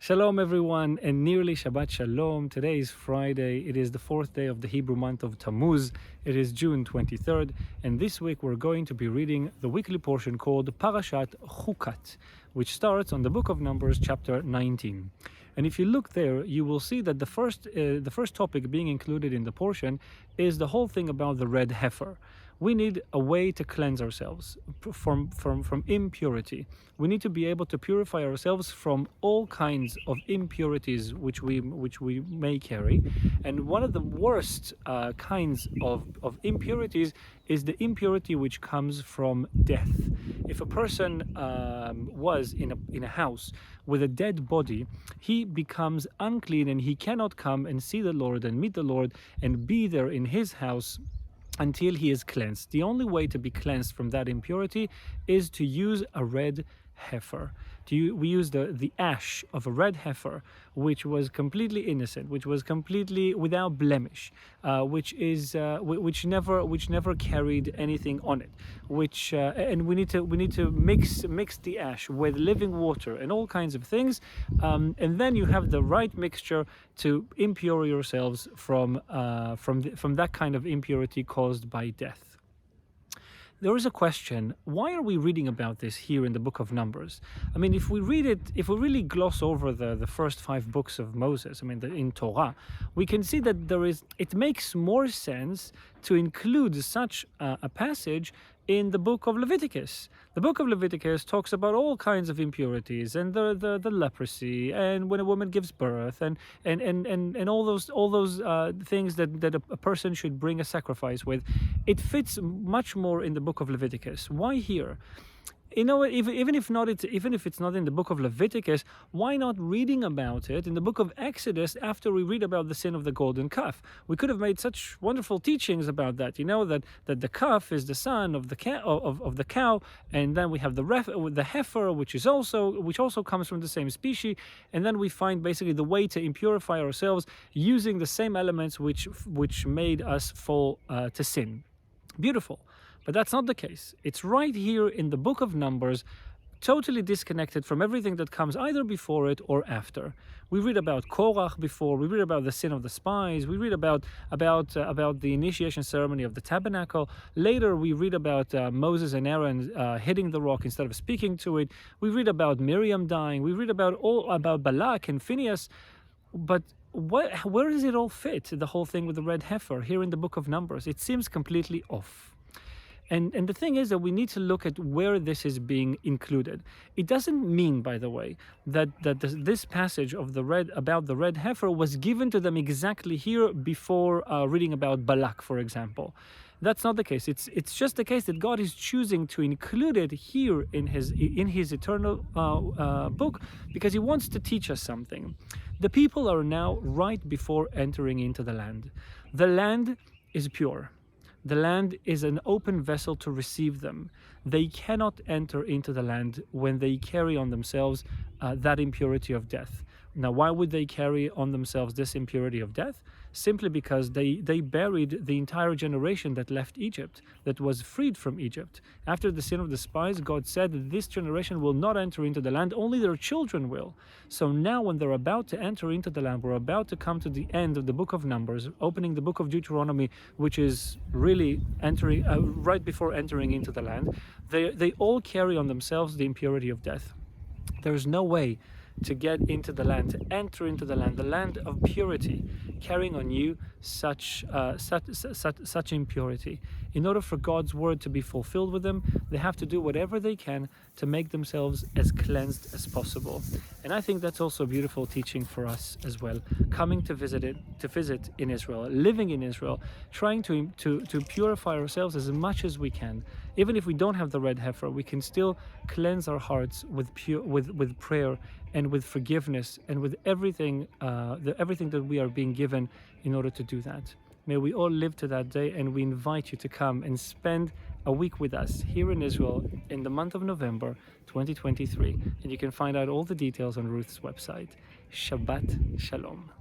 Shalom everyone, and nearly Shabbat Shalom. Today is Friday. It is the fourth day of the Hebrew month of Tammuz. It is June 23rd, and this week we're going to be reading the weekly portion called Parashat Chukat, which starts on the book of Numbers, chapter 19. And if you look there, you will see that the first topic being included in the portion is the whole thing about the red heifer. We need a way to cleanse ourselves from impurity. We need to be able to purify ourselves from all kinds of impurities which we may carry. And one of the worst kinds of impurities is the impurity which comes from death. If a person was in a house with a dead body, he becomes unclean and he cannot come and see the Lord and meet the Lord and be there in his house until he is cleansed. The only way to be cleansed from that impurity is to use a red heifer. We use the ash of a red heifer, which was completely innocent, which was completely without blemish, which never carried anything on it. And we need to mix the ash with living water and all kinds of things, and then you have the right mixture to impure yourselves from that kind of impurity caused by death. There is a question, why are we reading about this here in the book of Numbers? I mean, if we really gloss over the first 5 books of Moses, in Torah, we can see that it makes more sense to include such a passage in the book of Leviticus. The book of Leviticus talks about all kinds of impurities and the leprosy and when a woman gives birth and all those things that a person should bring a sacrifice with. It fits much more in the book of Leviticus. Why here? You know, even if it's not in the book of Leviticus, why not reading about it in the book of Exodus after we read about the sin of the golden calf? We could have made such wonderful teachings about that. You know, that the calf is the son of the cow, and then we have the heifer, which also comes from the same species, and then we find basically the way to impurify ourselves using the same elements which made us fall to sin. Beautiful. But that's not the case. It's right here in the book of Numbers, totally disconnected from everything that comes either before it or after. We read about Korach before, we read about the sin of the spies, we read about the initiation ceremony of the tabernacle. Later we read about Moses and Aaron hitting the rock instead of speaking to it. We read about Miriam dying, we read about Balak and Phineas. But where does it all fit, the whole thing with the red heifer here in the book of Numbers? It seems completely off. And the thing is that we need to look at where this is being included. It doesn't mean, by the way, that this passage of about the red heifer was given to them exactly here before reading about Balak, for example. That's not the case. It's just the case that God is choosing to include it here in his eternal book because he wants to teach us something. The people are now right before entering into the land. The land is pure. The land is an open vessel to receive them. They cannot enter into the land when they carry on themselves that impurity of death. Now, why would they carry on themselves this impurity of death? Simply because they buried the entire generation that left Egypt, that was freed from Egypt. After the sin of the spies, God said that this generation will not enter into the land, only their children will. So now when they're about to enter into the land, we're about to come to the end of the book of Numbers, opening the book of Deuteronomy, which is really entering right before entering into the land. They all carry on themselves the impurity of death. There's no way to get into the land, to enter into the land of purity, carrying on you such impurity. In order for God's word to be fulfilled with them, they have to do whatever they can to make themselves as cleansed as possible. And I think that's also a beautiful teaching for us as well. Coming to visit in Israel, living in Israel, trying to purify ourselves as much as we can. Even if we don't have the red heifer, we can still cleanse our hearts with prayer and with forgiveness and with everything that we are being given in order to do that. May we all live to that day, and we invite you to come and spend a week with us here in Israel in the month of November 2023. And you can find out all the details on Ruth's website. Shabbat Shalom.